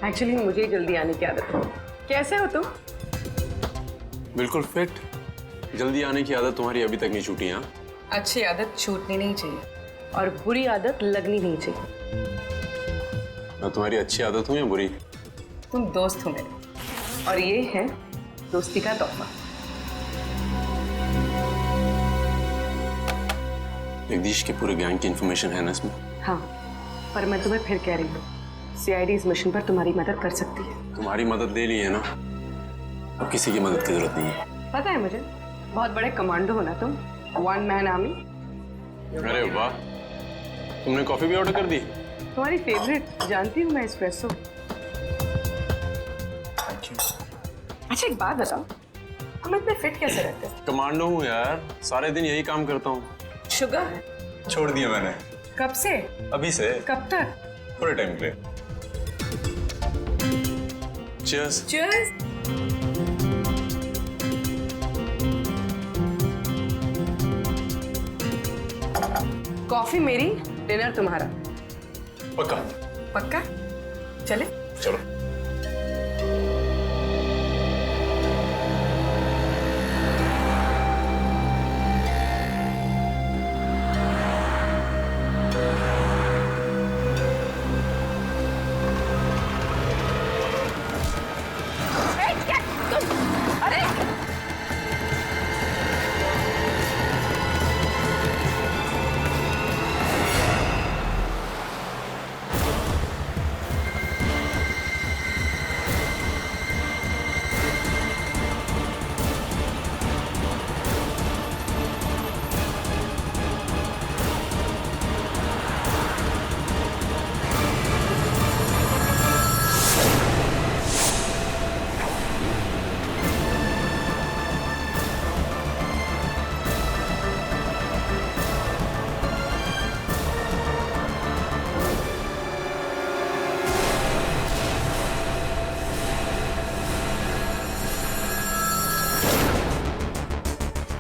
Actually मुझे जल्दी आने की आदत है। कैसे हो तुम? बिल्कुल फिट। जल्दी आने की आदत तुम्हारी अभी तक नहीं छूटी। हाँ, अच्छी आदत छूटनी नहीं चाहिए और बुरी आदत लगनी नहीं चाहिए। मैं तुम्हारी अच्छी आदत हूँ या बुरी? तुम दोस्त हो मेरे, और ये है दोस्ती का तोहफा। जगदीश के पूरे गैंग की इंफॉर्मेशन है ना इसमें? हाँ, पर मैं तुम्हें फिर कह रही हूँ, सीआईडी इस मिशन पर तुम्हारी मदद कर सकती है। तुम्हारी मदद ले ली है ना, अब किसी की मदद की जरूरत नहीं है। पता है मुझे, बहुत बड़े कमांडो हो ना तुम, वन मैन आर्मी। अरे वाह, तुमने कॉफी भी ऑर्डर कर दी? तुम्हारी फेवरेट, जानती हूँ मैं, एस्प्रेसो। अच्छा एक बात बताओ, हम इतने फिट कैसे रहते हैं? कमांडो हूँ यार, सारे दिन यही काम करता हूँ। शुगर छोड़ दिया मैंने। कब से? अभी से। कब तक? थोड़े टाइम के लिए। Cheers. Cheers. कॉफी मेरी, डिनर तुम्हारा। पक्का? पक्का? चले? चलो।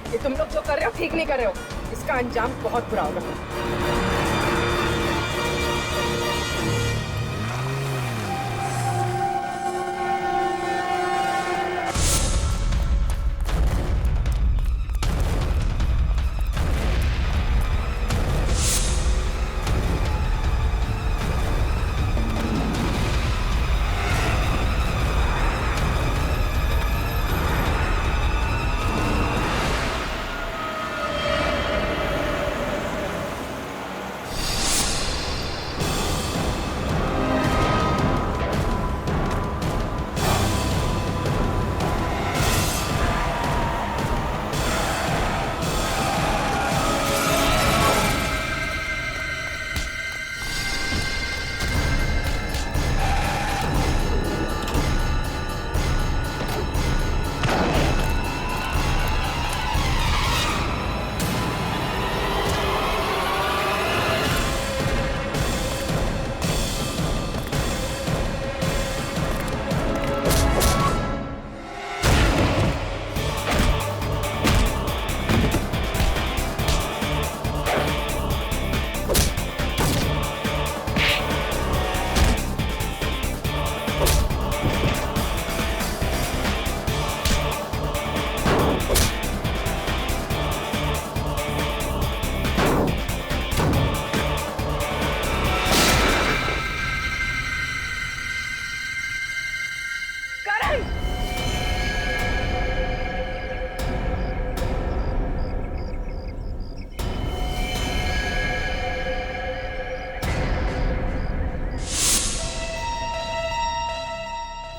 ये तुम लोग जो कर रहे हो ठीक नहीं कर रहे हो, इसका अंजाम बहुत बुरा होगा।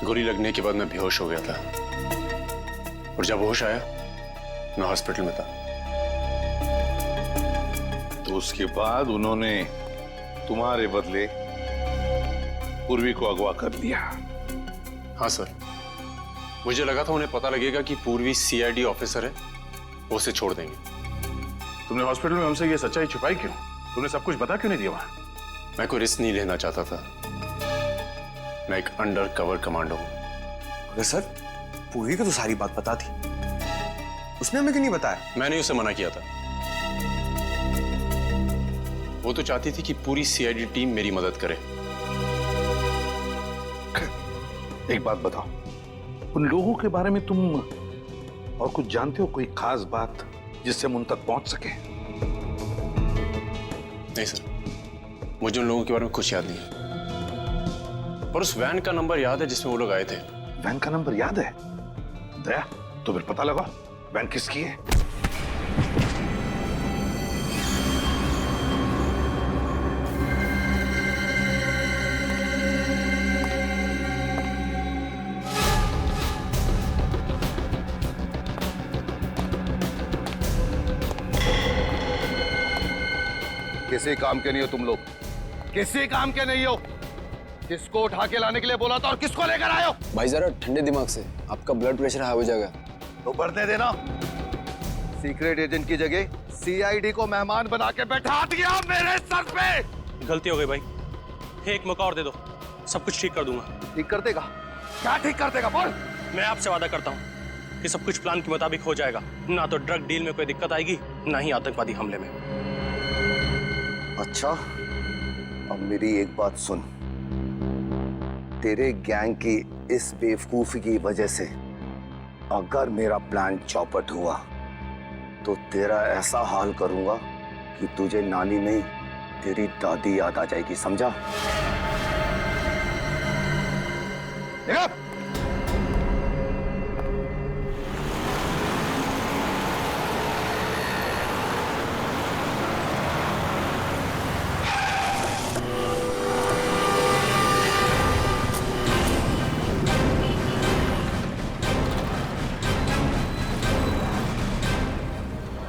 गोली लगने के बाद मैं बेहोश हो गया था और जब होश आया मैं हॉस्पिटल में था। तो उसके बाद उन्होंने तुम्हारे बदले पूर्वी को अगवा कर लिया? हाँ सर, मुझे लगा था उन्हें पता लगेगा कि पूर्वी सीआईडी ऑफिसर है, वो उसे छोड़ देंगे। तुमने हॉस्पिटल में हमसे ये सच्चाई छुपाई क्यों? तुमने सब कुछ बता क्यों नहीं दिया वहां? मैं कोई रिस्क नहीं लेना चाहता था। मैं एक अंडर कवर कमांडो हूँ। अगर सर, पूर्वी को तो सारी बात पता थी, उसने हमें क्यों नहीं बताया? मैंने उसे मना किया था। वो तो चाहती थी कि पूरी सीआईडी टीम मेरी मदद करे, एक बात बताओ, उन लोगों के बारे में तुम और कुछ जानते हो? कोई खास बात जिससे हम उन तक पहुंच सके? नहीं सर, मुझे उन लोगों के बारे में कुछ याद नहीं है, पर उस वैन का नंबर याद है जिसमें वो लोग आए थे। वैन का नंबर याद है? दया, तो फिर पता लगा वैन किसकी है। किसी काम के नहीं हो तुम लोग, किसी काम के नहीं हो। किसको उठा के लाने के लिए बोला था और किसको लेकर आए हो? भाई जरा ठंडे दिमाग से, आपका ब्लड प्रेशर हाई हो जाएगा। तो बढ़ने देना। सीक्रेट एजेंट की जगह सीआईडी को मेहमान बना के बैठा दिया मेरे सर पे। गलती हो गई भाई, एक मौका और दे दो, सब कुछ ठीक कर दूंगा। ठीक कर देगा? क्या ठीक कर देगा बोल? मैं आपसे वादा करता हूँ कि सब कुछ प्लान के मुताबिक हो जाएगा। ना तो ड्रग डील में कोई दिक्कत आएगी, ना ही आतंकवादी हमले में। अच्छा, अब मेरी एक बात सुन। तेरे गैंग की इस बेवकूफी की वजह से अगर मेरा प्लान चौपट हुआ तो तेरा ऐसा हाल करूंगा कि तुझे नानी नहीं तेरी दादी याद आ जाएगी, समझा? देखा?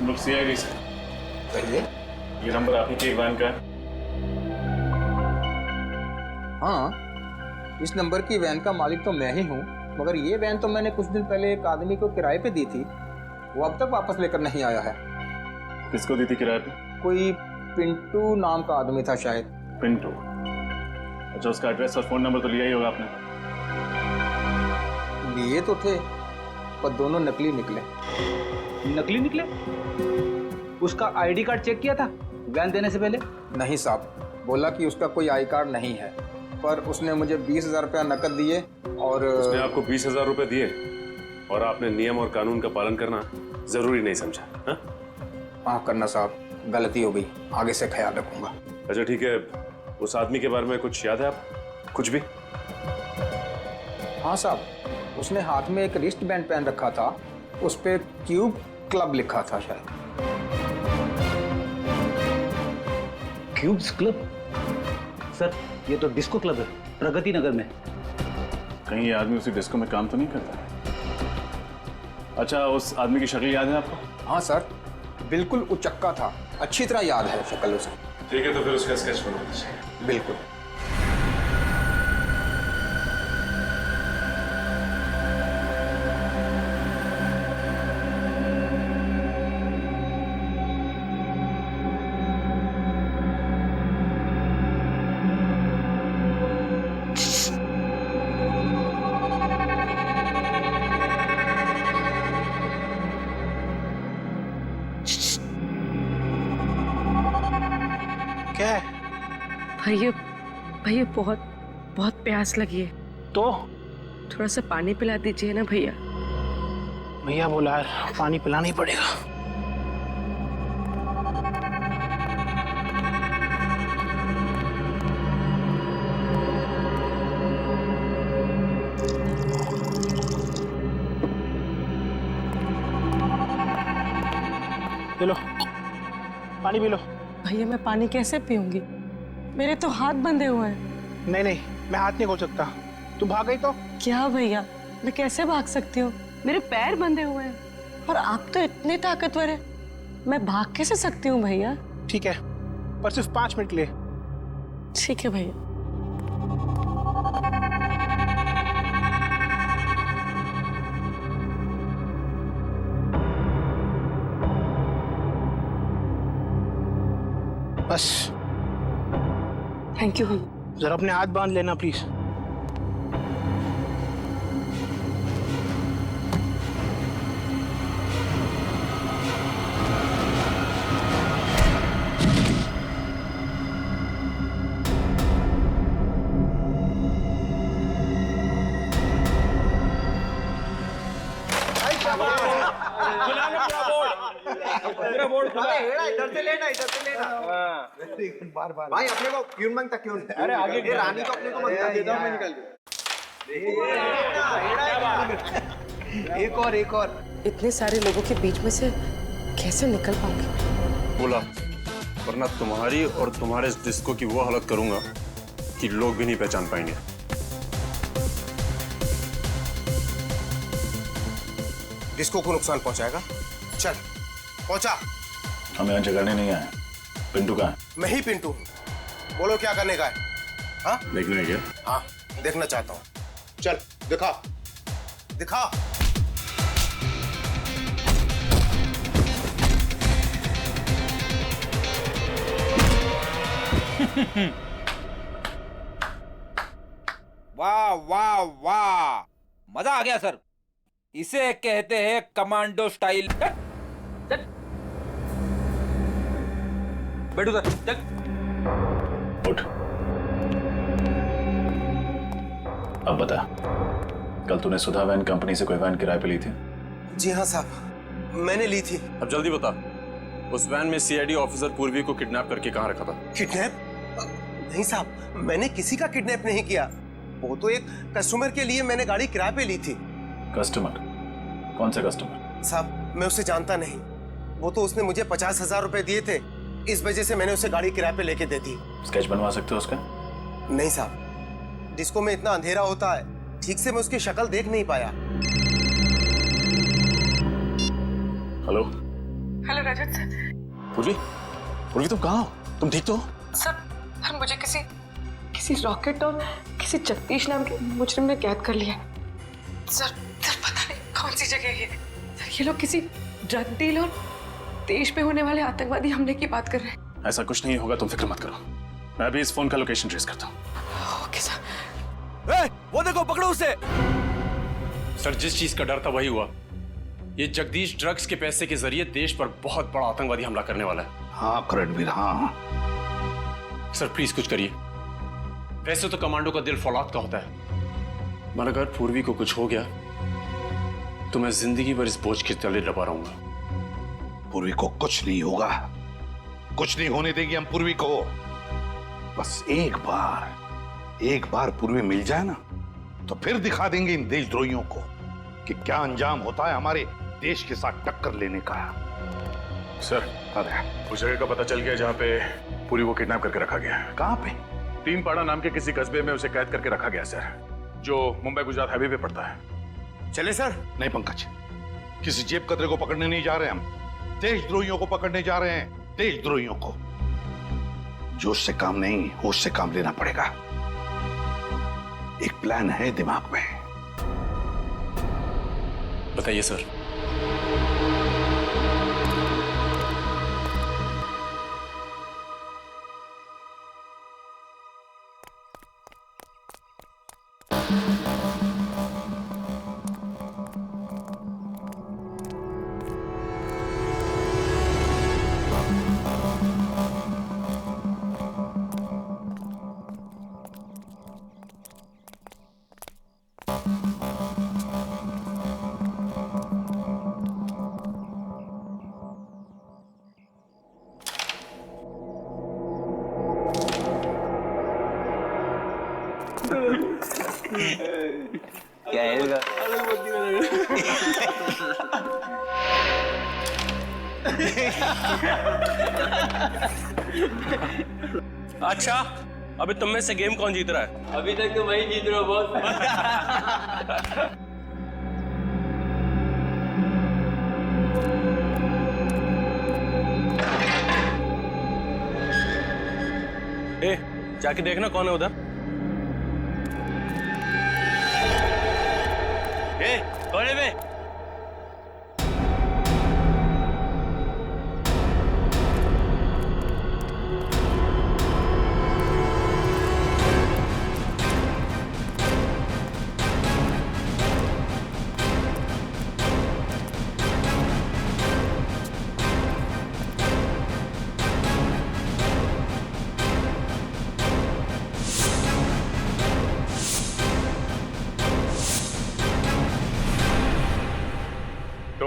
लोग सीआईडी से। ये नंबर आप ही के वैन का है? हाँ, इस नंबर की वैन का मालिक तो मैं ही हूँ, मगर ये वैन तो मैंने कुछ दिन पहले एक आदमी को किराए पे दी थी। वो अब तक वापस लेकर नहीं आया है। किसको दी थी किराए पे? कोई पिंटू नाम का आदमी था शायद। पिंटू? अच्छा, उसका एड्रेस और फोन नंबर तो लिया ही होगा आपने? लिए तो थे, पर दोनों नकली निकले। नकली निकले? उसका आईडी कार्ड चेक किया था वैन देने से पहले? नहीं साहब, बोला कि उसका कोई आई कार्ड नहीं है, पर उसने मुझे 20,000 रुपया नकद दिए और उसने आपको 20,000 रुपए दिए और आपने नियम और कानून का पालन करना जरूरी नहीं समझा? हाँ? माफ करना साहब, गलती हो गई, आगे से ख्याल रखूंगा। अच्छा ठीक है, उस आदमी के बारे में कुछ याद है आप? कुछ भी? हाँ साहब, उसने हाथ में एक रिस्ट बैंड पहन रखा था, उस पे क्यूब क्लब लिखा था शायद। Cubes club? सर, ये तो डिस्को क्लब है, प्रगति नगर में। कहीं ये आदमी उसी डिस्को में काम तो नहीं करता है? अच्छा, उस आदमी की शक्ल याद है आपको? हाँ सर, बिल्कुल उचक्का था, अच्छी तरह याद है शक्ल उसकी। ठीक है, तो फिर उसका स्केच बना दीजिए। बिल्कुल। क्या है? भैया बहुत बहुत प्यास लगी है, तो थोड़ा सा पानी पिला दीजिए ना भैया। भैया बोला है, पानी पिलाना ही पड़ेगा। ले लो, पानी पी लो। भैया मैं पानी कैसे पीऊंगी, मेरे तो हाथ बंधे हुए हैं। नहीं नहीं, मैं हाथ नहीं खोल सकता। तू भाग गई तो? क्या भैया, मैं कैसे भाग सकती हूँ, मेरे पैर बंधे हुए हैं और आप तो इतने ताकतवर हैं, मैं भाग कैसे सकती हूँ भैया? ठीक है, पर सिर्फ 5 मिनट के लिए। ठीक है भैया। बस थैंक यू भैया। जरा अपने हाथ बांध लेना प्लीज। इधर से लेना भाई अपने को क्यों मांगता क्यों? अरे आगे रानी को अपने को मांगता देता हूं मैं निकाल के। एक और इतने सारे लोगों के बीच में से कैसे निकल पाऊंगी? बोला, वरना तुम्हारी और तुम्हारे इस डिस्को की वो हालत करूंगा कि लोग भी नहीं पहचान पाएंगे। डिस्को को नुकसान पहुंचाएगा? चल पहुंचा। हम यहाँ झगड़ने नहीं आए। पिंटू कहाँ है? मैं ही पिंटू हूं। बोलो क्या करने का है? हाँ देखने क्या? हाँ देखना चाहता हूँ। चल दिखा दिखा। वाह वाह वाह, मजा आ गया सर। इसे कहते हैं कमांडो स्टाइल। बैठो सर, चल। उठ। अब बता, कल तूने सुधा वैन कंपनी से कोई वैन किराए पे ली थी? जी हाँ साहब, मैंने ली थी। अब जल्दी बता, उस वैन में सीआईडी ऑफिसर पूर्वी को किडनैप करके कहाँ रखा था? किडनैप? नहीं साहब, मैंने किसी का किडनैप नहीं किया। वो तो एक कस्टमर के लिए मैंने गाड़ी किराए पे ली थी। कस्टमर? कौन सा कस्टमर? साहब मैं उसे जानता नहीं। वो तो उसने मुझे 50,000 रुपए दिए थे, इस वजह से मैंने उसे गाड़ी किराए पे लेके दे दी। स्केच बनवा सकते हो उसका? नहीं साहब, डिस्को में इतना अंधेरा होता है, ठीक से मैं उसकी शक्ल देख नहीं पाया। हेलो हेलो रजत सर। पूर्वी, पूर्वी तुम कहाँ हो? तुम ठीक तो हो? सर मुझे किसी रॉकेट और किसी जगदीश नाम के मुजरिम ने कैद कर लिया। सर पता नहीं कौन सी जगह है। सर ये लोग किसी ड्रग डील और देश पे होने वाले आतंकवादी हमले की बात कर रहे हैं। ऐसा कुछ नहीं होगा, तुम फिक्र मत करो। मैं अभी इस फोन का लोकेशन ट्रेस करता हूँ। Okay sir. वो देखो, पकड़ो उसे। सर जिस चीज का डर था वही हुआ। ये जगदीश ड्रग्स के पैसे के जरिए देश पर बहुत बड़ा आतंकवादी हमला करने वाला है। हाँ रणवीर, हाँ। सर प्लीज कुछ करिए। वैसे तो कमांडो का दिल फौलाद का होता है, मगर अगर पूर्वी को कुछ हो गया तो मैं जिंदगी भर इस बोझ के तले दबा रहूंगा। पूर्वी को कुछ नहीं होगा, कुछ नहीं होने देगी हम पूर्वी को। बस एक बार पूर्वी मिल जाए ना, तो फिर दिखा देंगे इन देशद्रोहियों को कि क्या अंजाम होता है हमारे देश के साथ टक्कर लेने का। सर, उस जगह का पता चल गया जहाँ पे पूरी को किडनैप करके रखा गया है। कहाँ पे? तीनपाड़ा नाम के किसी कस्बे में उसे कैद करके रखा गया सर, जो मुंबई गुजरात हाईवे पे पड़ता है। चले सर? नहीं पंकज, किसी जेब कतरे को पकड़ने नहीं जा रहे हम, देशद्रोहियों को पकड़ने जा रहे हैं। देशद्रोहियों को। जोश से काम नहीं, होश से काम लेना पड़ेगा। एक प्लान है दिमाग में। बताइए सर। क्या है? अच्छा, अभी तुम में से गेम कौन जीत रहा है? अभी तक तो वही जीत रहा हूँ बॉस। ए, जाके देखना कौन है उधर। ए, कौन है बे?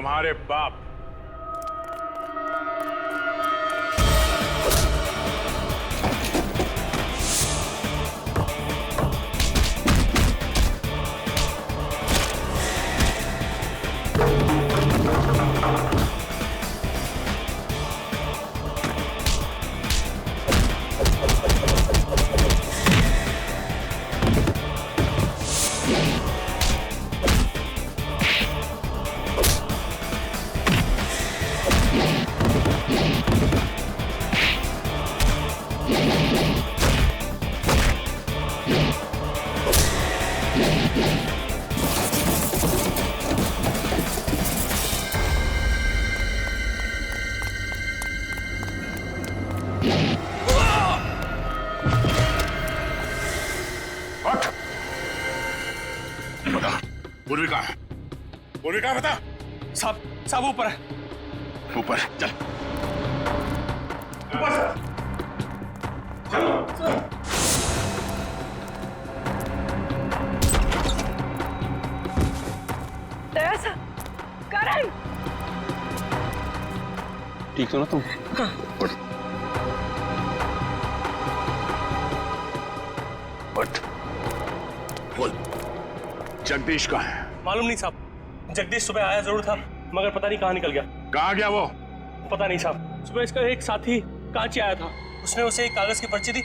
तुम्हारे बाप। पूर्वी कहाँ है? पूर्वी कहाँ बता? साहब ऊपर है। ऊपर चल। तेरेसा, करण। ठीक हो ना तुम? उठ। बोल, जगदीश कहाँ है? मालूम नहीं साहब, जगदीश सुबह आया जरूर था मगर पता नहीं कहाँ निकल गया। कहाँ गया वो? पता नहीं साहब, सुबह इसका एक साथी कांची आया था, उसने उसे एक कागज की पर्ची दी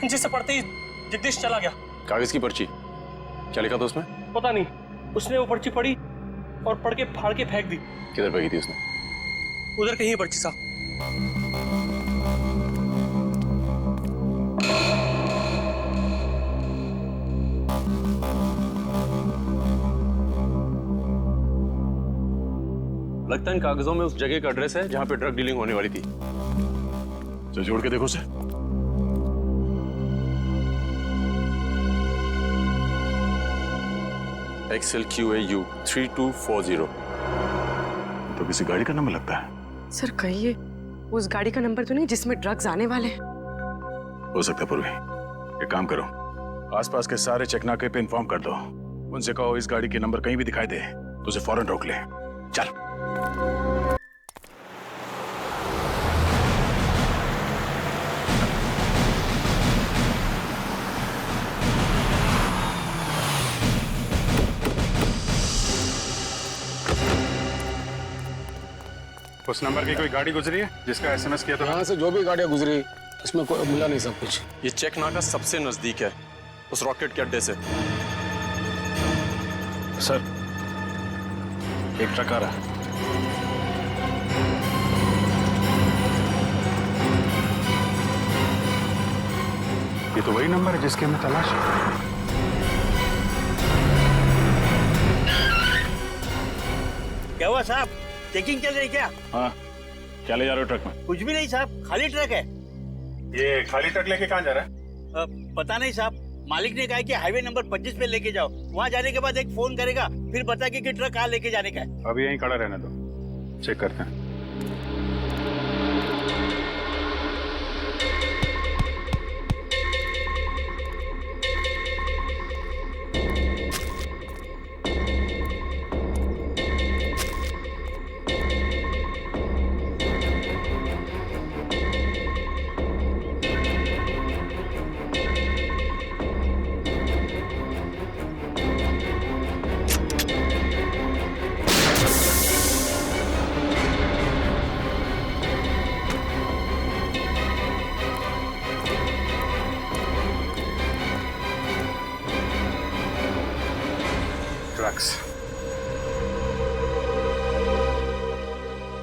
जिसे पढ़ते ही जगदीश चला गया। कागज की पर्ची? क्या लिखा था उसमें? पता नहीं, उसने वो पर्ची पढ़ी और पढ़ के फाड़ के फेंक दी। किधर फेंकी थी उसने? उधर कहीं पर्ची साहब। लगता है इन कागजों में उस जगह का एड्रेस है जहां पे ड्रग डीलिंग होने वाली थी। तो जोड़ के देखो उसे। XLQAU 3240। तो किसी गाड़ी का नंबर लगता है। सर कहिए, उस गाड़ी का नंबर तो नहीं जिसमें ड्रग्स आने वाले हैं? हो सकता है पूर्वी। एक काम करो, आसपास के सारे चेकनाके पे इन्फॉर्म कर दो। उनसे कहो इस गाड़ी के नंबर कहीं भी दिखाई दे तो उसे फौरन रोक ले। चल। उस नंबर की कोई गाड़ी गुजरी है जिसका SMS किया था? यहाँ से जो भी गाड़ियाँ गुजरी उसमें कोई मिला नहीं सब कुछ। ये चेक नाका सबसे नजदीक है उस रॉकेट के अड्डे से। सर, एक ट्रक आ रहा है। ये तो वही नंबर है जिसकी हमें तलाश है। क्या हुआ साहब, चेकिंग चल रही क्या? हाँ, क्या ले जा रहे हो ट्रक में? कुछ भी नहीं साहब, खाली ट्रक है। ये खाली ट्रक लेके कहाँ जा रहा है? पता नहीं साहब, मालिक ने कहा कि हाईवे नंबर 25 पे लेके जाओ, वहाँ जाने के बाद एक फोन करेगा, फिर बताएगा कि ट्रक कहाँ लेके जाने का है। अभी यहीं खड़ा रहने दो, चेक करते हैं।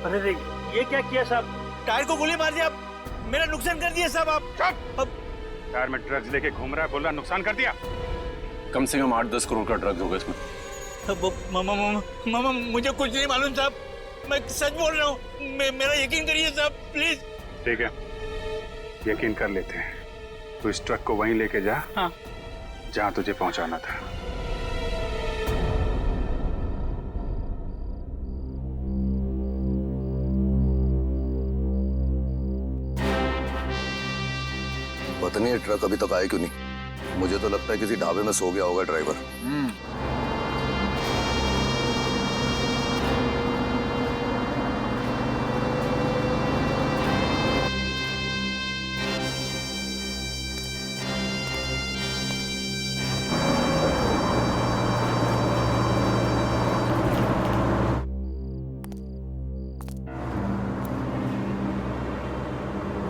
अरे ये क्या किया साहब, टायर को गोली मार दिया, मेरा नुकसान कर दिया साहब आप। टायर में ड्रग्स लेके घूम रहा है, बोल रहा नुकसान कर दिया। कम से कम 8-10 करोड़ का ड्रग्स होगा इसमें। मामा मुझे कुछ नहीं मालूम साहब, मैं सच बोल रहा हूँ, मेरा यकीन करिए साहब प्लीज। ठीक है, यकीन कर लेते हैं। तो इस ट्रक को वहीं लेके जा, हाँ, जहाँ तुझे पहुंचाना था। पता नहीं ये ट्रक अभी तक आया क्यों नहीं। मुझे तो लगता है किसी ढाबे में सो गया होगा ड्राइवर।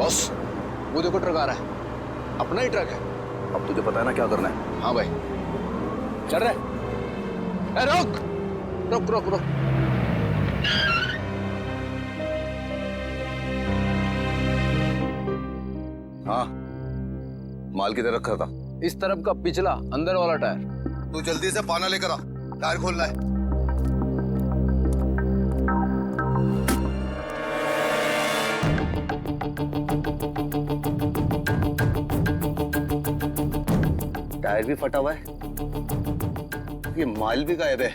बॉस, वो देखो ट्रक आ रहा है, अपना ही ट्रक है। अब तुझे पता है ना क्या करना है? हाँ भाई, चल रहा है। रुक रुक रुक रुक। हाँ, माल किधर रखा था? इस तरफ का पिछला अंदर वाला टायर। तू जल्दी से पाना लेकर आ, टायर खोलना है। टायर भी फटा हुआ है, ये माल भी गायब है।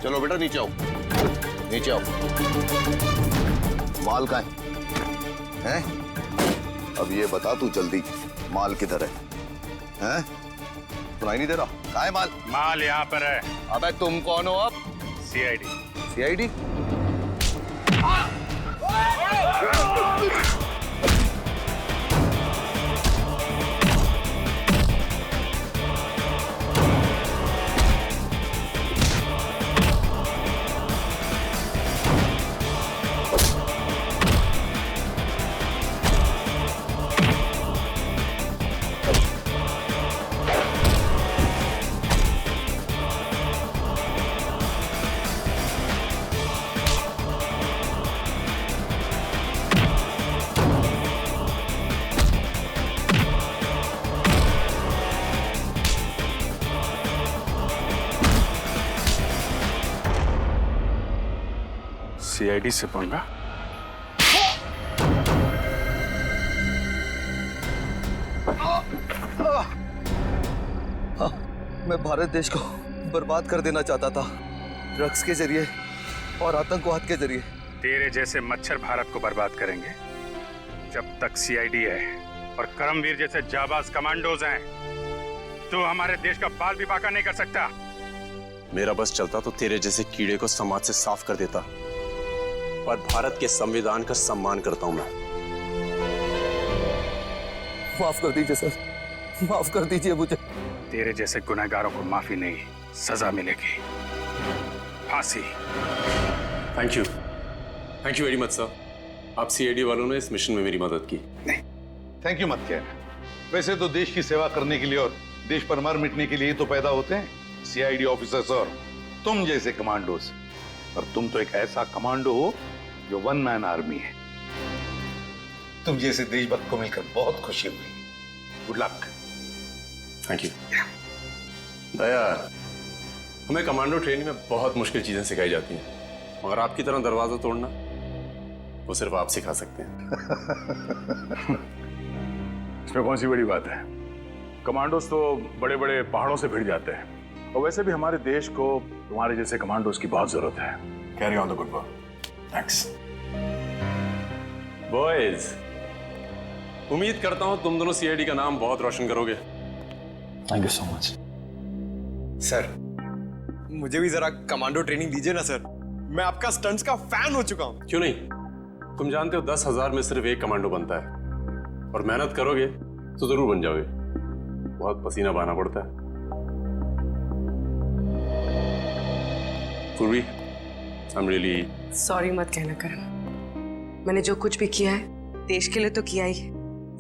चलो बेटा नीचे आओ, नीचे आओ। माल कहाँ है? हैं? अब ये बता तू जल्दी, माल किधर है? हैं? सुनाई नहीं दे रहा? कहाँ है माल? माल यहाँ पर है। अबे तुम कौन हो अब? सीआईडी। सीआईडी? सीआईडी से पंगा? मैं भारत देश को बर्बाद कर देना चाहता था, ड्रग्स के जरिए और आतंकवाद के जरिए। तेरे जैसे मच्छर भारत को बर्बाद करेंगे जब तक सीआईडी है और करमवीर जैसे जाबाज कमांडोज हैं, तो हमारे देश का बाल भी बाका नहीं कर सकता। मेरा बस चलता तो तेरे जैसे कीड़े को समाज से साफ कर देता, पर भारत के संविधान का सम्मान करता हूं मैं। माफ कर दीजिए सर, माफ कर दीजिए मुझे। तेरे जैसे गुनहगारों को माफी नहीं, सजा मिलेगी, फांसी। Thank you very much sir. आप सीआईडी वालों ने इस मिशन में मेरी मदद की। नहीं, थैंक यू मत कहना। वैसे तो देश की सेवा करने के लिए और देश पर मर मिटने के लिए तो पैदा होते हैं सीआईडी ऑफिसर्स और तुम जैसे कमांडोज। पर तुम तो एक ऐसा कमांडो हो जो वन मैन आर्मी है। तुम जैसे देशभक्त को मिलकर बहुत खुशी हुई। Good luck. Thank you. Daya, हमें कमांडो ट्रेनिंग में बहुत मुश्किल चीजें सिखाई जाती हैं, मगर आपकी तरह दरवाजा तोड़ना वो सिर्फ आप सिखा सकते हैं। इसमें कौन सी बड़ी बात है? कमांडोज तो बड़े बड़े पहाड़ों से भिड़ जाते हैं, और वैसे भी हमारे देश को तुम्हारे जैसे कमांडोज की बहुत जरूरत है। Carry on the good work. Thanks boys. उम्मीद करता हूं तुम दोनों सीआईडी का नाम बहुत रोशन करोगे। Thank you so much sir. मुझे भी जरा कमांडो ट्रेनिंग दीजिए ना सर, मैं आपका स्टंट्स का फैन हो चुका हूं। क्यों नहीं? तुम जानते हो 10,000 में सिर्फ एक कमांडो बनता है, और मेहनत करोगे तो जरूर बन जाओगे। बहुत पसीना बहाना पड़ता है। पूर्वी, I'm really... सॉरी मत कहना करण, मैंने जो कुछ भी किया है देश के लिए तो किया ही है,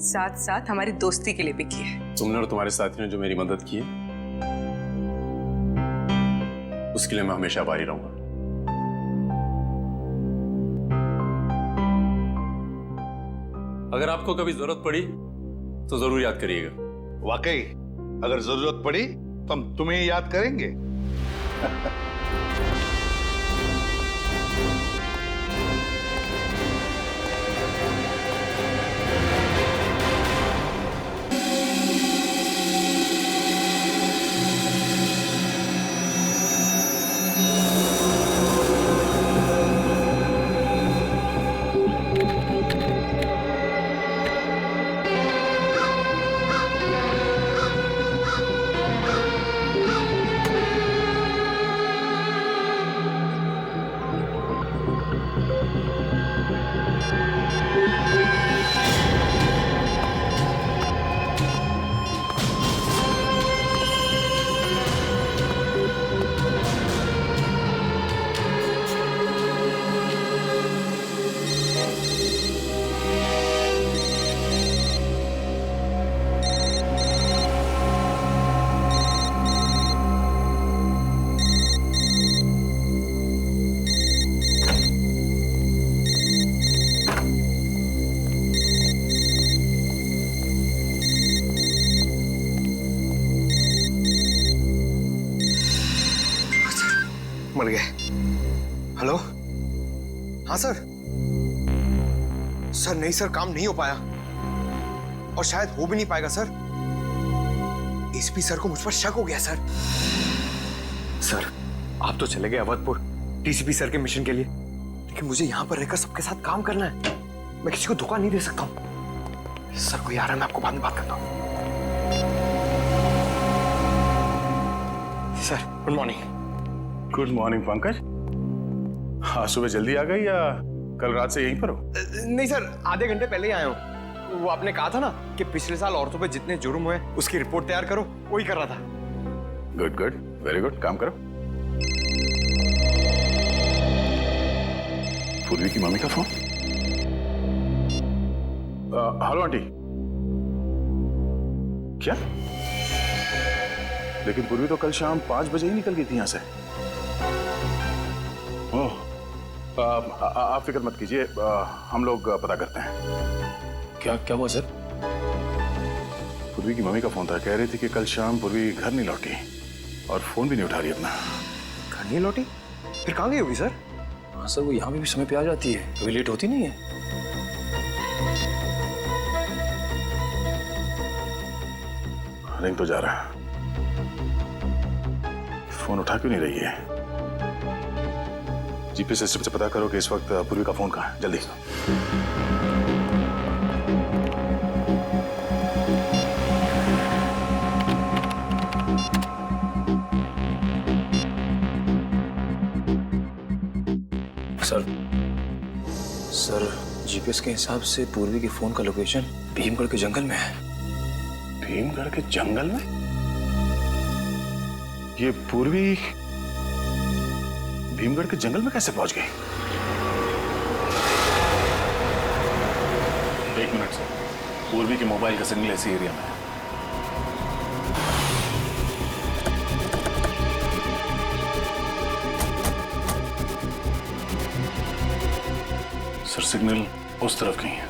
साथ साथ हमारी दोस्ती के लिए भी किया है। तुमने और तुम्हारे साथियों ने जो मेरी मदद की है उसके लिए मैं हमेशा आभारी रहूंगा। अगर आपको कभी जरूरत पड़ी तो जरूर याद करिएगा। वाकई अगर जरूरत पड़ी तो हम तुम्हें याद करेंगे। हाँ सर। सर नहीं सर, काम नहीं हो पाया और शायद हो भी नहीं पाएगा सर। एसपी सर को मुझ पर शक हो गया सर। सर आप तो चले गए अवधपुर डीसीपी सर के मिशन के लिए, लेकिन मुझे यहाँ पर रहकर सबके साथ काम करना है। मैं किसी को धोखा नहीं दे सकता हूँ। सर कोई आ रहा है, मैं आपको बाद में बात करता हूँ। Sir good morning. Good morning Pankaj. आज सुबह जल्दी आ गई या कल रात से यहीं पर हो? नहीं सर, आधे घंटे पहले ही आया हूँ। वो आपने कहा था ना कि पिछले साल औरतों पे जितने जुर्म हुए उसकी रिपोर्ट तैयार करो, वही कर रहा था। गुड गुड, वेरी गुड, काम करो। पूर्वी की मम्मी का फोन। Hello aunty. क्या? लेकिन पूर्वी तो कल शाम 5 बजे ही निकल गई थी यहां से। ओह, आप फिक्र मत कीजिए, हम लोग पता करते हैं। क्या क्या हुआ सर? पूर्वी की मम्मी का फोन था, कह रही थी कि कल शाम पूर्वी घर नहीं लौटी और फोन भी नहीं उठा रही अपना। घर नहीं लौटी? फिर कहाँ गई होगी सर? हाँ सर, वो यहाँ भी समय पे आ जाती है, कभी लेट होती नहीं है। रिंग तो जा रहा है, फोन उठा क्यों नहीं रही है? जीपीएस सिस्टम से पता करो कि इस वक्त पूर्वी का फोन कहाँ है, जल्दी। सर जीपीएस के हिसाब से पूर्वी के फोन का लोकेशन भीमगढ़ के जंगल में है। भीमगढ़ के जंगल में? ये पूर्वी भीमगढ़ के जंगल में कैसे पहुंच गई? एक मिनट सर, पूर्वी के मोबाइल का सिग्नल ऐसी एरिया में है। सर सिग्नल उस तरफ कहीं है।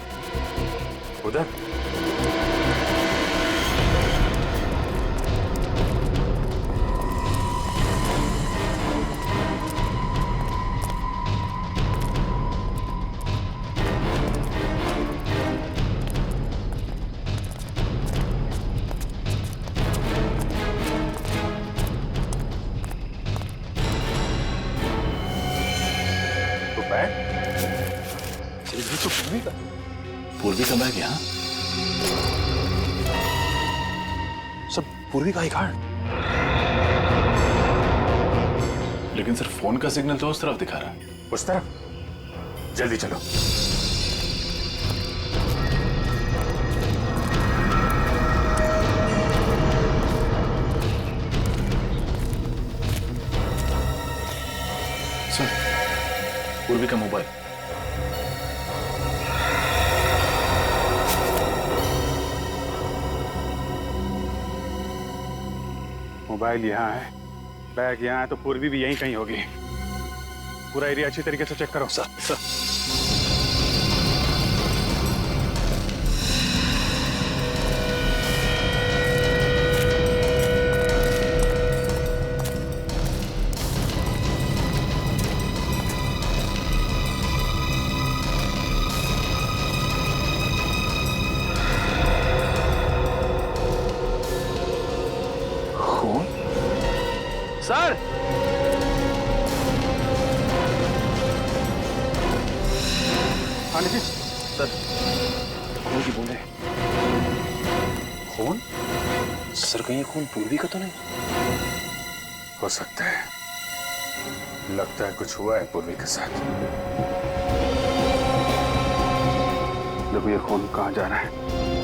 उधर? तो बैग? तो पूर्वी का बैग यहाँ? सब पूर्वी का ही कार्ड। लेकिन सर फोन का सिग्नल तो उस तरफ दिखा रहा है। उस तरफ? जल्दी चलो। सर पूर्वी का मोबाइल। मोबाइल यहाँ है, बैग यहाँ है, तो पूर्वी भी यहीं कहीं होगी। पूरा एरिया अच्छी तरीके से चेक करो। सर सर हाँ जी सर कौन की बोल रहे? खून? सर कहीं खून पूर्वी का तो नहीं? हो सकता है, लगता है कुछ हुआ है पूर्वी के साथ। देखो ये खून कहाँ जा रहा है।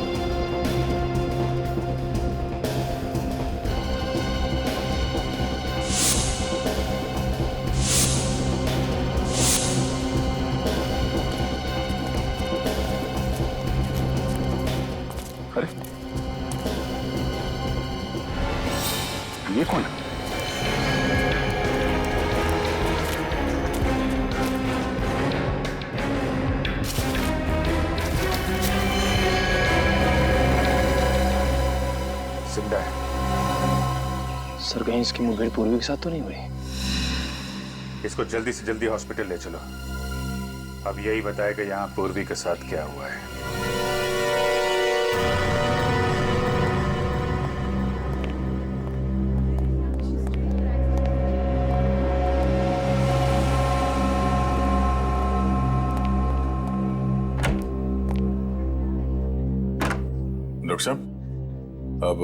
अरे ये कौन है? जिंदा है। सर कहीं इसकी मुठभेड़ पूर्वी के साथ तो नहीं हुई? इसको जल्दी से जल्दी हॉस्पिटल ले चलो। अब यही बताएगा यहाँ पूर्वी के साथ क्या हुआ है। डॉक्टर साहब, अब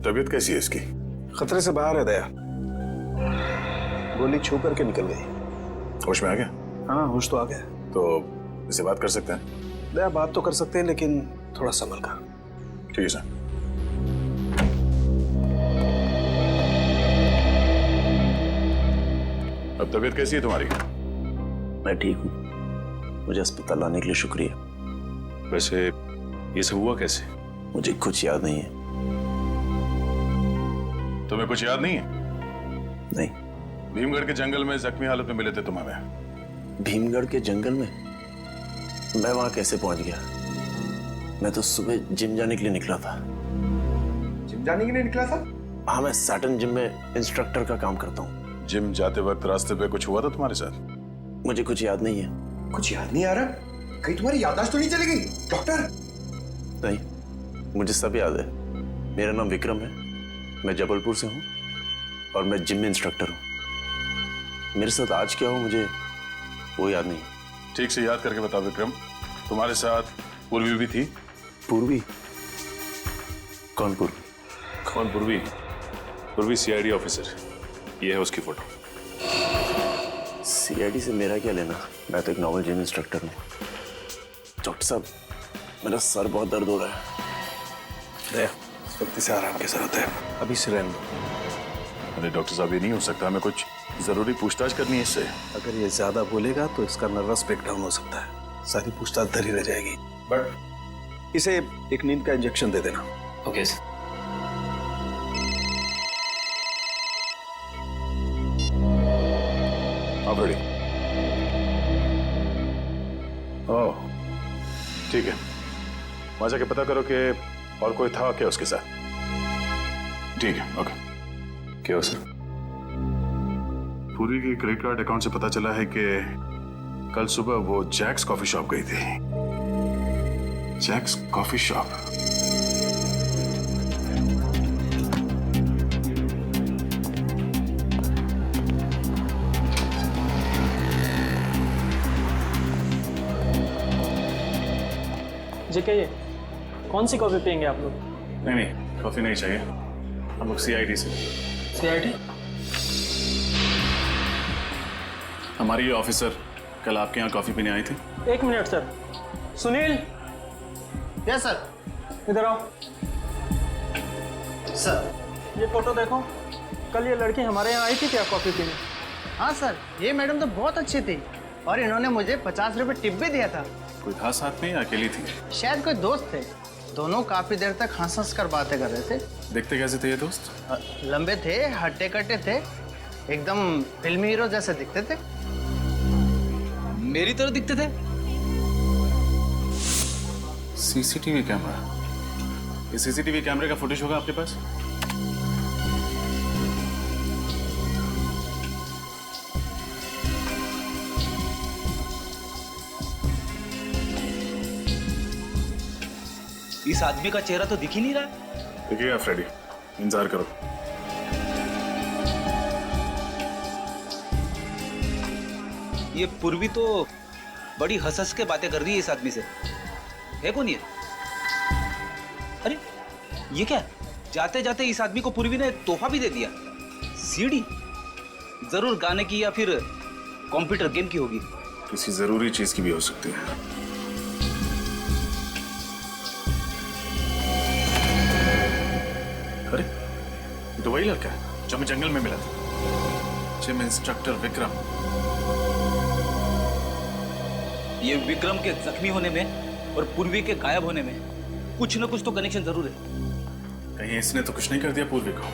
तबीयत कैसी है इसकी? खतरे से बाहर है दया, गोली छू करके निकल गई। होश में आ गया? हाँ, होश तो आ गया। तो इससे बात कर सकते हैं? दया, बात तो कर सकते हैं लेकिन थोड़ा संभल कर। ठीक है सर। अब तबीयत कैसी है तुम्हारी? मैं ठीक हूँ, मुझे अस्पताल लाने के लिए शुक्रिया। वैसे ये सब हुआ कैसे? मुझे कुछ याद नहीं है। तुम्हें कुछ याद नहीं है? नहीं। भीमगढ़ के जंगल में जख्मी हालत में मिले थे तुम हमें। भीमगढ़ के जंगल में? मैं वहां कैसे पहुंच गया? मैं तो सुबह जिम जाने के लिए निकला था। जिम जाने के लिए निकला था? हाँ, मैं सैटर्न जिम में इंस्ट्रक्टर का काम करता हूँ। जिम जाते वक्त रास्ते पे कुछ हुआ था तुम्हारे साथ? मुझे कुछ याद नहीं है। कुछ याद नहीं आ रहा? कहीं तुम्हारी याददाश्त तो नहीं चली गई डॉक्टर? नहीं, मुझे सब याद है। मेरा नाम विक्रम है, मैं जबलपुर से हूँ और मैं जिम में इंस्ट्रक्टर हूँ। मेरे साथ आज क्या हो मुझे वो याद नहीं। ठीक से याद करके बताओ विक्रम, तुम्हारे साथ पूर्वी भी थी? पूर्वी? कौन पूर्वी? कौन पूर्वी? पूर्वी सीआईडी ऑफिसर, ये है उसकी फोटो। सीआईडी से मेरा क्या लेना? मैं तो एक नॉर्मल जिम इंस्ट्रक्टर हूँ। डॉक्टर साहब, मेरा सर बहुत दर्द हो रहा है। इस वक्त से आराम की जरूरत है, अभी से रहने दो। अरे डॉक्टर साहब, ये नहीं हो सकता, हमें कुछ जरूरी पूछताछ करनी है इससे। अगर ये ज्यादा बोलेगा तो इसका नर्वस ब्रेकडाउन हो सकता है, सारी पूछताछ धरी रह जाएगी। बट इसे एक नींद का इंजेक्शन दे देना। Okay sir. आप रेडी? ओह, ठीक है। वहां जाके पता करो कि और कोई था क्या उसके साथ। ठीक है, ओके। क्या हो सर? पूरी के क्रेडिट कार्ड अकाउंट से पता चला है कि कल सुबह वो जैक्स कॉफी शॉप गई थी। Jacques coffee shop? जी कहिए, कौन सी कॉफी पियेंगे आप लोग? नहीं नहीं, कॉफी नहीं चाहिए, हम लोग सीआईडी से। सीआईडी? हमारी ये ऑफिसर कल आपके यहाँ कॉफी पीने आई थी। एक minute sir. Sunil. Yes sir. इधर आओ। सर, ये फोटो देखो, कल ये लड़की हमारे यहाँ आई थी क्या कॉफी पीने? हाँ सर, ये मैडम तो बहुत अच्छी थी और इन्होंने मुझे 50 रुपए टिप भी दिया था। कोई था साथ में या अकेली थी? शायद कोई दोस्त थे। दोनों काफी देर तक हंस कर बातें कर रहे थे। देखते कैसे थे ये दोस्त? लंबे थे, हट्टे कट्टे थे, एकदम फिल्मी हीरो जैसे दिखते थे। मेरी तरह दिखते थे? CCTV camera? ये सीसीटीवी कैमरे का फुटेज होगा आपके पास? इस आदमी का चेहरा तो दिख ही नहीं रहा। देखिएगा फ्रेडी, इंतजार करो। ये पूर्वी तो बड़ी हंस के बातें कर रही है इस आदमी से। है कौन ये? अरे ये क्या? जाते जाते इस आदमी को पूर्वी ने तोहफा भी दे दिया। सीडी जरूर गाने की या फिर कंप्यूटर गेम की होगी। किसी जरूरी चीज की भी हो सकती है। अरे ये तो वही लड़का है जो हमें जंगल में मिला था, जिम इंस्ट्रक्टर विक्रम। ये विक्रम के जख्मी होने में और पूर्वी के गायब होने में कुछ न कुछ तो कनेक्शन जरूर है। कहीं इसने तो कुछ नहीं कर दिया पूर्वी को?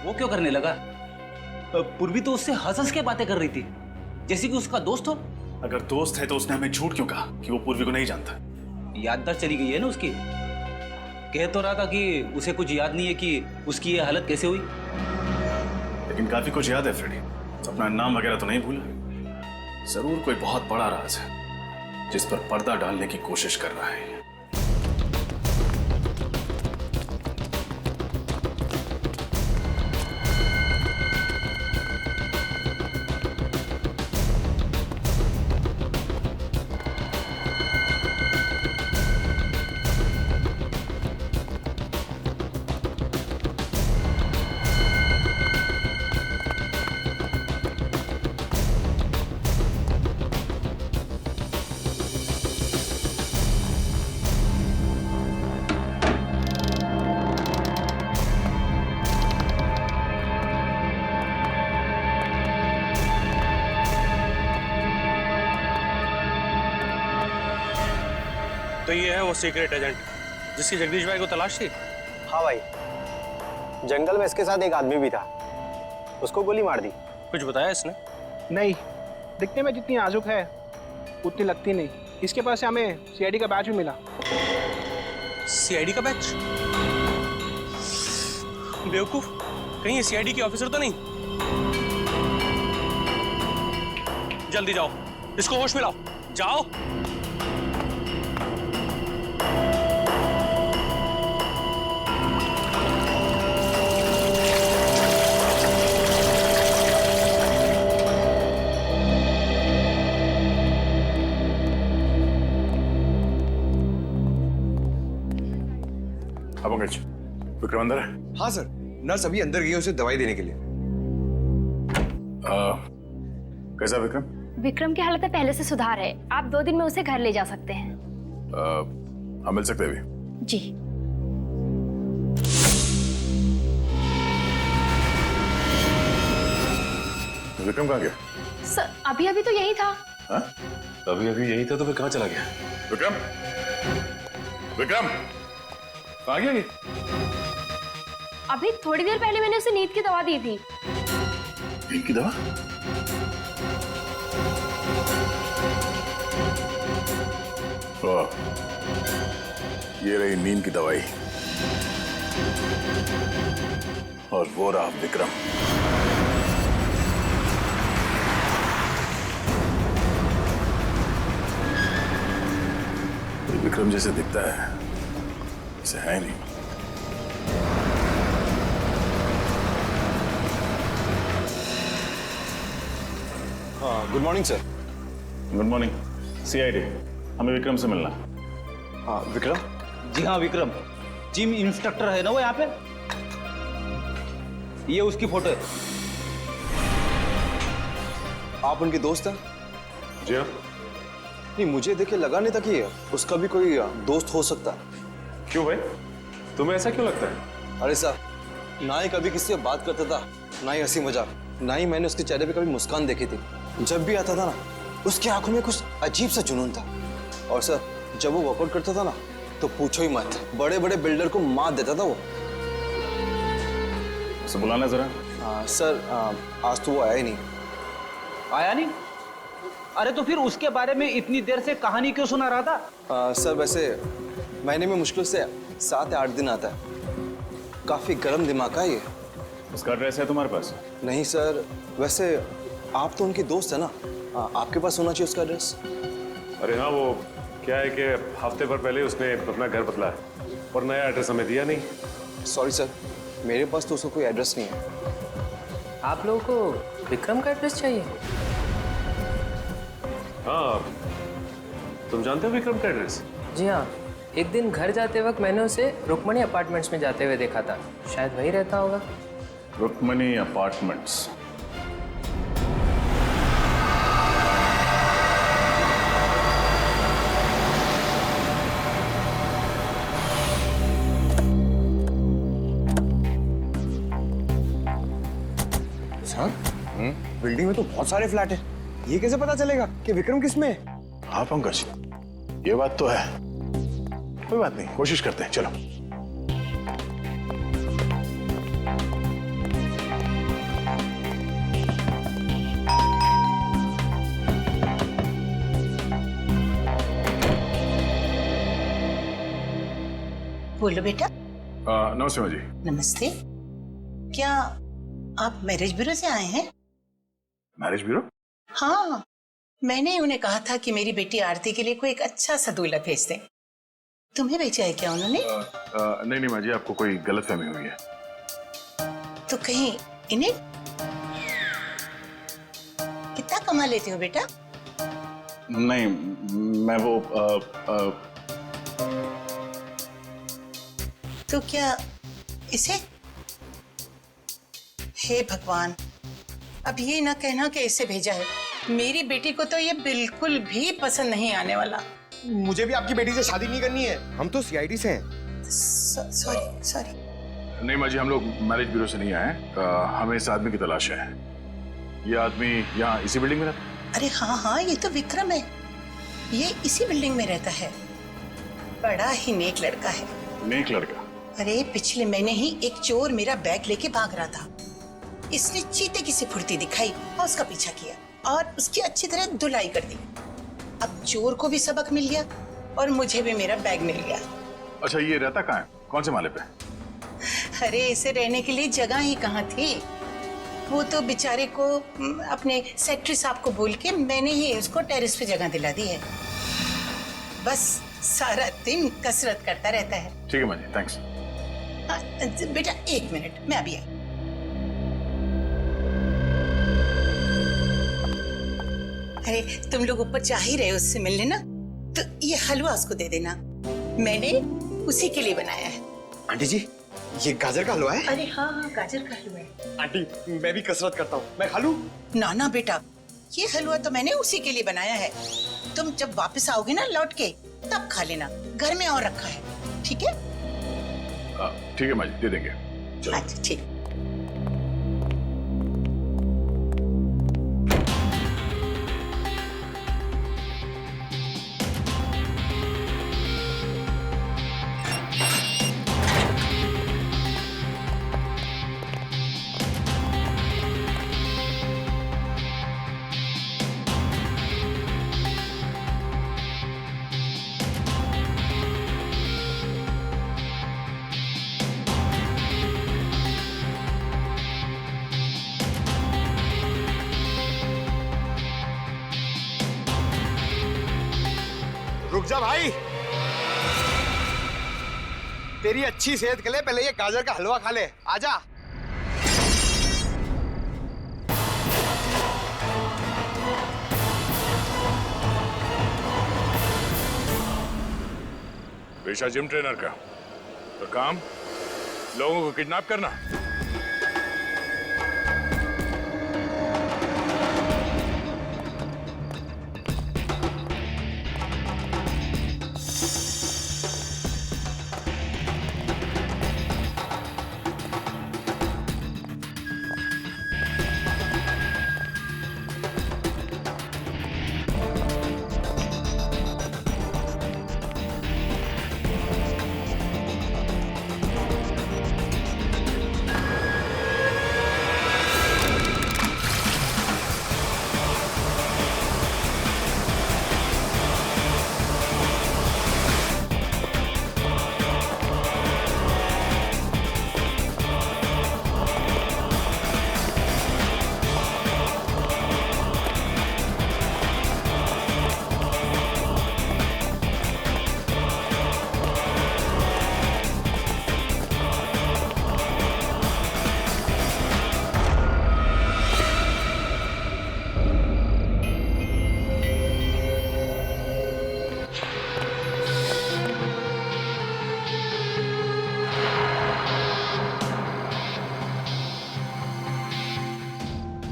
वो क्यों करने लगा? पूर्वी तो उससे हंस के बातें कर रही थी, जैसे कि उसका दोस्त हो। अगर दोस्त है तो उसने हमें झूठ क्यों कहा कि वो पूर्वी को नहीं जानता? याददाश्त चली गई है ना उसकी। कह तो रहा था कि उसे कुछ याद नहीं है कि उसकी ये हालत कैसे हुई। लेकिन काफी कुछ याद है फ्रेडी, अपना नाम वगैरह तो नहीं भूला। जरूर कोई बहुत बड़ा राज है जिस पर पर्दा डालने की कोशिश कर रहा है। तो ये है वो सीक्रेट एजेंट जिसकी जगदीश भाई को तलाश थी। हाँ भाई, जंगल में इसके साथ एक आदमी भी था, उसको गोली मार दी। कुछ बताया इसने? नहीं, दिखने में जितनी नाजुक है उतनी लगती नहीं। इसके पास से हमें सीआईडी का बैच भी मिला। सीआईडी का बैच? बेवकूफ, कहीं ये सीआईडी के ऑफिसर तो नहीं? जल्दी जाओ, इसको होश में लाओ, जाओ। अब अंकज, विक्रम अंदर है? हाँ सर, नर्स अभी अंदर गई है उसे दवाई देने के लिए। कैसा विक्रम? विक्रम की हालत में पहले से सुधार है। आप 2 दिन में उसे घर ले जा सकते हैं। हम मिल सकते हैं अभी? जी। विक्रम कहाँ गया? सर अभी अभी तो यही था। हाँ? अभी अभी यही था तो फिर कहाँ चला गया? विक्रम, विक्रम कहाँ गया ये? अभी थोड़ी देर पहले मैंने उसे नींद की दवा दी थी। नींद की दवा? ये रही नींद की दवाई और वो रहा विक्रम। विक्रम जैसे दिखता है, इसे है नहीं। Good morning sir. Good morning. CID, हमें विक्रम से मिलना। हाँ विक्रम? जी हाँ विक्रम, जिम इंस्ट्रक्टर है ना वो यहाँ पे। ये उसकी फोटो है। आप उनके दोस्त हैं? जी हाँ। नहीं, मुझे देखे लगा नहीं था कि उसका भी कोई दोस्त हो सकता। क्यों भाई, तुम्हें ऐसा क्यों लगता है? अरे साहब, ना ही कभी किसी से बात करता था, ना ही हंसी मजाक, ना ही मैंने उसके चेहरे पे कभी मुस्कान देखी थी। जब भी आता था ना, उसकी आंखों में कुछ अजीब सा जुनून था। और सर, जब वो वर्कआउट करता था ना, तो पूछो ही मत, बड़े बड़े बिल्डर को मात देता था वो। उसे बुलाना जरा। सर, आज तो वो आया ही नहीं। आया नहीं? अरे तो फिर उसके बारे में इतनी देर से कहानी क्यों सुना रहा था? सर वैसे महीने में मुश्किल से 7 या 8 दिन आता है। काफी गर्म दिमाग का ये। उसका एड्रेस है तुम्हारे पास? नहीं सर, वैसे आप तो उनकी दोस्त है ना, आपके पास होना चाहिए उसका एड्रेस। अरे हाँ, वो क्या है कि हफ्ते भर पहले उसने अपना घर बदला है और नया एड्रेस हमें दिया नहीं। सॉरी सर, मेरे पास तो उसका कोई एड्रेस नहीं है। आप लोगों को विक्रम का एड्रेस चाहिए? हाँ, तुम जानते हो विक्रम का एड्रेस? जी हाँ, एक दिन घर जाते वक्त मैंने उसे रुक्मणी अपार्टमेंट्स में जाते हुए देखा था। शायद वही रहता होगा। रुक्मणी अपार्टमेंट्स? सर, बिल्डिंग में तो बहुत सारे फ्लैट है, ये कैसे पता चलेगा कि विक्रम किसमें है? हाँ पंकज, ये बात तो है। कोई बात नहीं, कोशिश करते हैं, चलो। बोलो बेटा। नमस्ते माँ जी। नमस्ते। क्या आप मैरिज ब्यूरो से आए हैं? Marriage bureau? हाँ, मैंने उन्हें कहा था कि मेरी बेटी आरती के लिए कोई एक अच्छा सा दूल्हा भेज दें। तुम्हें भेजा है क्या उन्होंने? नहीं माँ जी, आपको कोई गलतफहमी हुई है। तो कहीं इन्हें कितना कमा लेते हो बेटा? नहीं, मैं वो तो क्या इसे? हे भगवान, अब ये ना कहना कि इसे भेजा है। मेरी बेटी को तो ये बिल्कुल भी पसंद नहीं आने वाला। मुझे भी आपकी बेटी से शादी नहीं करनी है, हम तो सीआईडी से हैं। सॉरी। नहीं माँ जी, हम लोग मैरिज ब्यूरो से नहीं आए हैं। हमें इस आदमी की तलाश है। ये आदमी यहाँ इसी बिल्डिंग में रहता है? अरे हाँ, ये तो विक्रम है। ये इसी बिल्डिंग में रहता है। बड़ा ही नेक लड़का है। नेक लड़का? अरे पिछले महीने ही एक चोर मेरा बैग लेके भाग रहा था। इसने चीते की सी फुर्ती दिखाई और उसका पीछा किया और उसकी अच्छी तरह धुलाई कर दी। अब चोर को भी सबक मिल गया और मुझे भी मेरा बैग मिल गया। अच्छा, ये रहता कहाँ है? कौन से माले पे? अरे इसे रहने के लिए जगह ही कहाँ थी। वो तो बेचारे को अपने सेक्रेटरी साहब को बोल के मैंने ही उसको टेरेस पे जगह दिला दी है। बस सारा दिन कसरत करता रहता है। ठीक है माँ जी, थैंक्स। बेटा 1 मिनट, मैं अभी आई। अरे तुम लोग ऊपर जा ही रहे हो उससे मिलने ना, तो ये हलवा उसको दे देना। मैंने उसी के लिए बनाया है। आंटी जी, ये गाजर का हलवा है? अरे हाँ, गाजर का हलवा है। आंटी, मैं भी कसरत करता हूँ, मैं खा लूं? ना बेटा, ये हलवा तो मैंने उसी के लिए बनाया है। तुम जब वापस आओगे ना लौट के, तब खा लेना। घर में और रखा है, ठीक है? ठीक है माँ जी, दे देंगे। चलो। अच्छा ठीक। रुक जा भाई, तेरी अच्छी सेहत के लिए पहले ये गाजर का हलवा खा ले। आजा। पेशा जिम ट्रेनर का, तो काम लोगों को किडनैप करना।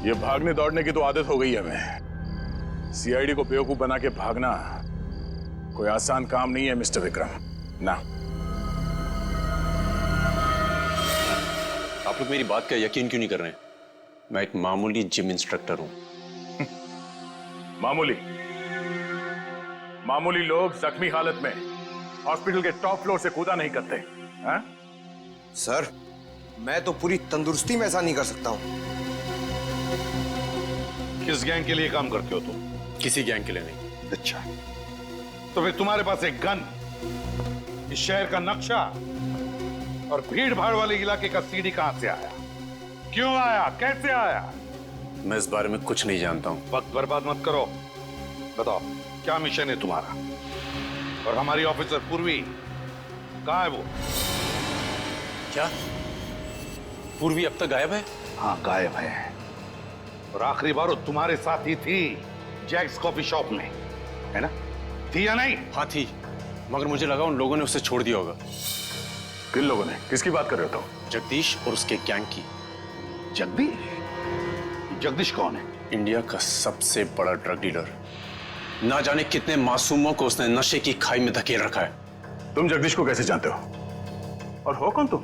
ये भागने दौड़ने की तो आदत हो गई है हमें। सीआईडी को बेवकूफ बना के भागना कोई आसान काम नहीं है मिस्टर विक्रम। ना, आप लोग मेरी बात का यकीन क्यों नहीं कर रहे हैं? मैं एक मामूली जिम इंस्ट्रक्टर हूं। मामूली लोग जख्मी हालत में हॉस्पिटल के टॉप फ्लोर से कूदा नहीं करते हैं? सर, मैं तो पूरी तंदुरुस्ती में ऐसा नहीं कर सकता हूं। किस गैंग के लिए काम करते हो तुम? किसी गैंग के लिए नहीं। अच्छा, तो फिर तुम्हारे पास एक गन, इस शहर का नक्शा और भीड़ भाड़ वाले इलाके का सीडी कहां से आया? क्यों आया? कैसे आया? मैं इस बारे में कुछ नहीं जानता हूं। वक्त बर्बाद मत करो। बताओ क्या मिशन है तुम्हारा? और हमारी ऑफिसर पूर्वी कहाँ है वो? क्या पूर्वी अब तक गायब है? हाँ गायब है। और आखिरी बार वो तुम्हारे साथ ही थी जैक्स कॉफी शॉप में, है ना? थी या नहीं? हाँ थी, मगर मुझे लगा उन लोगों ने उसे छोड़ दिया होगा। किन लोगों ने? किसकी बात कर रहे हो तुम? जगदीश और उसके गैंग की। जगदीश? जगदीश कौन है? इंडिया का सबसे बड़ा ड्रग डीलर। ना जाने कितने मासूमों को उसने नशे की खाई में धकेल रखा है। तुम जगदीश को कैसे जानते हो? और हो कौन तुम?